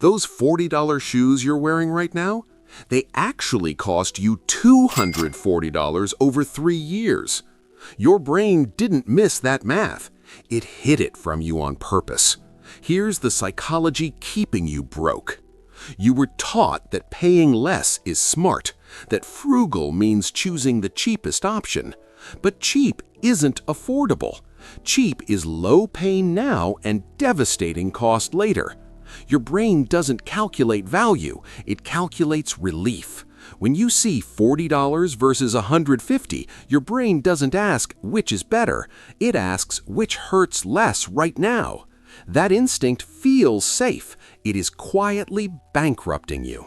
Those $40 shoes you're wearing right now, they actually cost you $240 over 3 years. Your brain didn't miss that math. It hid it from you on purpose. Here's the psychology keeping you broke. You were taught that paying less is smart, that frugal means choosing the cheapest option. But cheap isn't affordable. Cheap is low pain now and devastating cost later. Your brain doesn't calculate value, it calculates relief. When you see $40 versus $150, your brain doesn't ask which is better, it asks which hurts less right now. That instinct feels safe. It is quietly bankrupting you.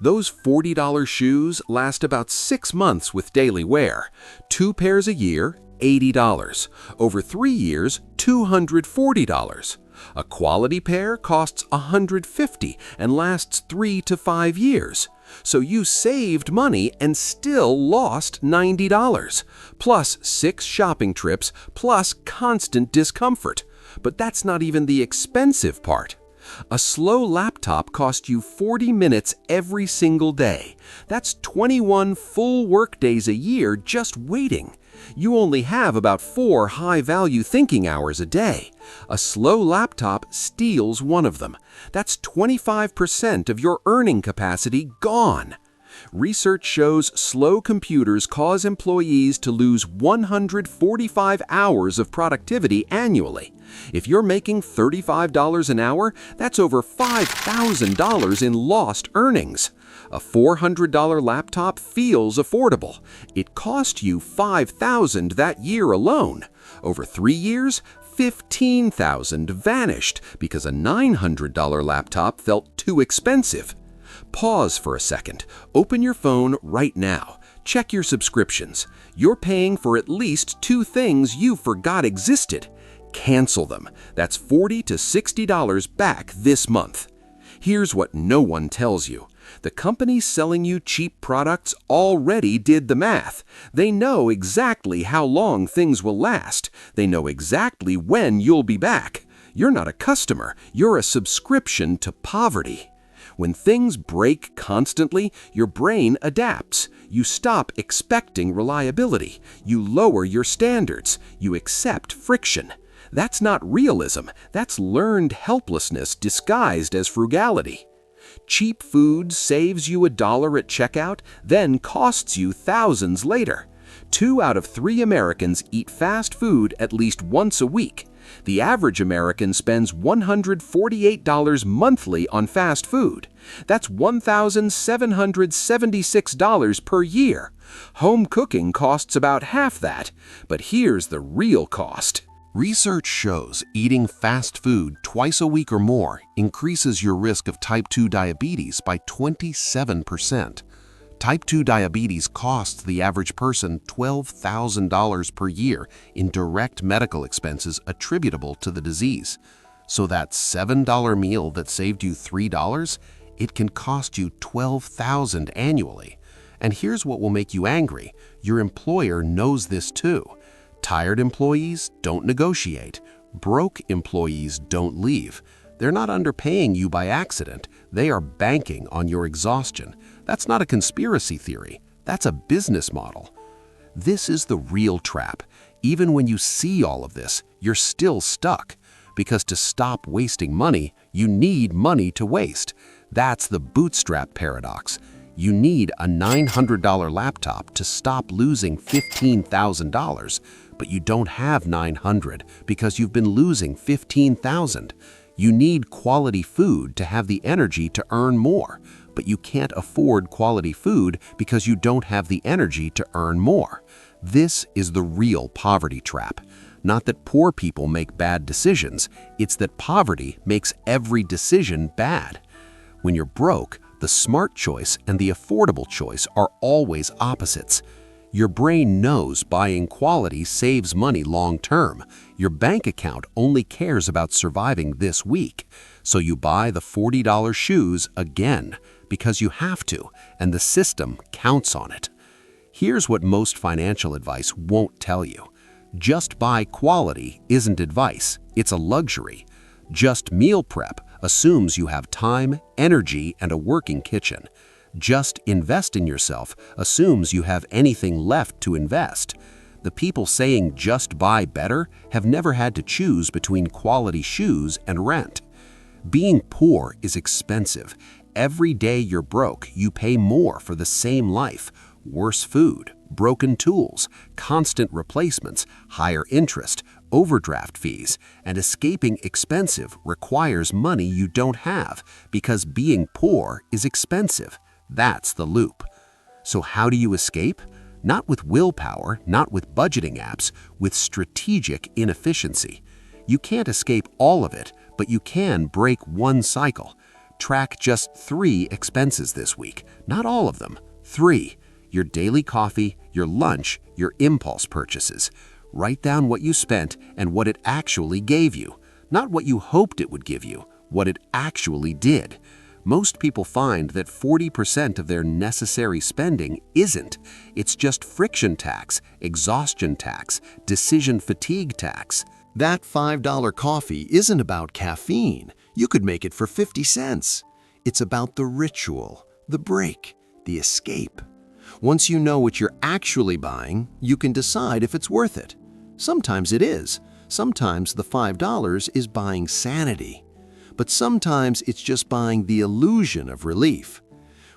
Those $40 shoes last about 6 months with daily wear. 2 pairs a year, $80. Over 3 years, $240. A quality pair costs $150 and lasts 3 to 5 years. So you saved money and still lost $90, plus 6 shopping trips, plus constant discomfort. But that's not even the expensive part. A slow laptop costs you 40 minutes every single day. That's 21 full workdays a year just waiting. You only have about 4 high-value thinking hours a day. A slow laptop steals one of them. That's 25% of your earning capacity gone. Research shows slow computers cause employees to lose 145 hours of productivity annually. If you're making $35 an hour, that's over $5,000 in lost earnings. A $400 laptop feels affordable. It cost you $5,000 that year alone. Over 3 years, $15,000 vanished because a $900 laptop felt too expensive. Pause for a second. Open your phone right now. Check your subscriptions. You're paying for at least 2 things you forgot existed. Cancel them. That's $40 to $60 back this month. Here's what no one tells you. The companies selling you cheap products already did the math. They know exactly how long things will last. They know exactly when you'll be back. You're not a customer. You're a subscription to poverty. When things break constantly, your brain adapts. You stop expecting reliability. You lower your standards. You accept friction. That's not realism. That's learned helplessness disguised as frugality. Cheap food saves you $1 at checkout, then costs you thousands later. 2 out of 3 Americans eat fast food at least once a week. The average American spends $148 monthly on fast food. That's $1,776 per year. Home cooking costs about half that, but here's the real cost. Research shows eating fast food twice a week or more increases your risk of type 2 diabetes by 27%. Type 2 diabetes costs the average person $12,000 per year in direct medical expenses attributable to the disease. So that $7 meal that saved you $3, it can cost you $12,000 annually. And here's what will make you angry. Your employer knows this too. Tired employees don't negotiate. Broke employees don't leave. They're not underpaying you by accident. They are banking on your exhaustion. That's not a conspiracy theory. That's a business model. This is the real trap. Even when you see all of this, you're still stuck. Because to stop wasting money, you need money to waste. That's the Bootstrap paradox. You need a $900 laptop to stop losing $15,000, but you don't have $900 because you've been losing $15,000. You need quality food to have the energy to earn more, but you can't afford quality food because you don't have the energy to earn more. This is the real poverty trap. Not that poor people make bad decisions, it's that poverty makes every decision bad. When you're broke, the smart choice and the affordable choice are always opposites. Your brain knows buying quality saves money long term. Your bank account only cares about surviving this week. So you buy the $40 shoes again because you have to, and the system counts on it. Here's what most financial advice won't tell you. Just buy quality isn't advice, it's a luxury. Just meal prep, assumes you have time, energy, and a working kitchen. Just invest in yourself assumes you have anything left to invest. The people saying just buy better have never had to choose between quality shoes and rent. Being poor is expensive. Every day you're broke, you pay more for the same life. Worse food, broken tools, constant replacements, higher interest, overdraft fees, and escaping expensive requires money you don't have because being poor is expensive. That's the loop. So how do you escape? Not with willpower, not with budgeting apps, with strategic inefficiency. You can't escape all of it, but you can break one cycle. Track just 3 expenses this week, not all of them. 3. Your daily coffee, your lunch, your impulse purchases. Write down what you spent and what it actually gave you. Not what you hoped it would give you, what it actually did. Most people find that 40% of their necessary spending isn't. It's just friction tax, exhaustion tax, decision fatigue tax. That $5 coffee isn't about caffeine. You could make it for 50 cents. It's about the ritual, the break, the escape. Once you know what you're actually buying, you can decide if it's worth it. Sometimes it is. Sometimes the $5 is buying sanity. But sometimes it's just buying the illusion of relief.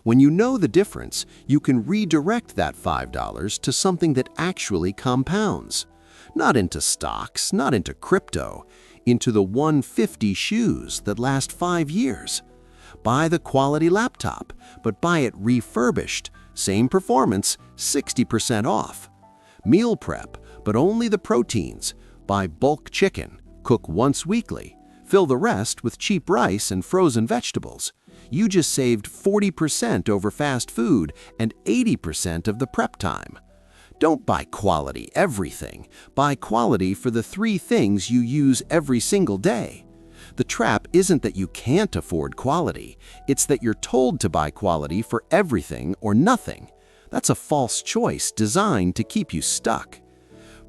When you know the difference, you can redirect that $5 to something that actually compounds. Not into stocks, not into crypto, into the 150 shoes that last 5 years. Buy the quality laptop, but buy it refurbished. Same performance, 60% off. Meal prep, but only the proteins. Buy bulk chicken, cook once weekly. Fill the rest with cheap rice and frozen vegetables. You just saved 40% over fast food and 80% of the prep time. Don't buy quality everything. Buy quality for the 3 things you use every single day. The trap isn't that you can't afford quality. It's that you're told to buy quality for everything or nothing. That's a false choice designed to keep you stuck.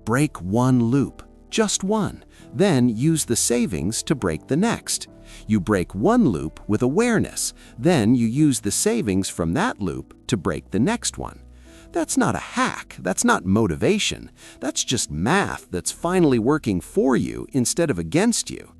Break one loop, just one. Then use the savings to break the next. You break one loop with awareness. Then you use the savings from that loop to break the next one. That's not a hack. That's not motivation. That's just math that's finally working for you instead of against you.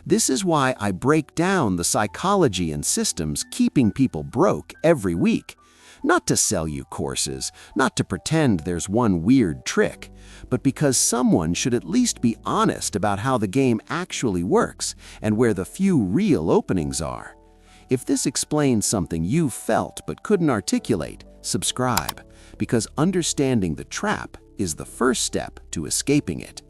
This is why I break down the psychology and systems keeping people broke every week. Not to sell you courses, not to pretend there's one weird trick, but because someone should at least be honest about how the game actually works and where the few real openings are. If this explains something you felt but couldn't articulate, subscribe, because understanding the trap is the first step to escaping it.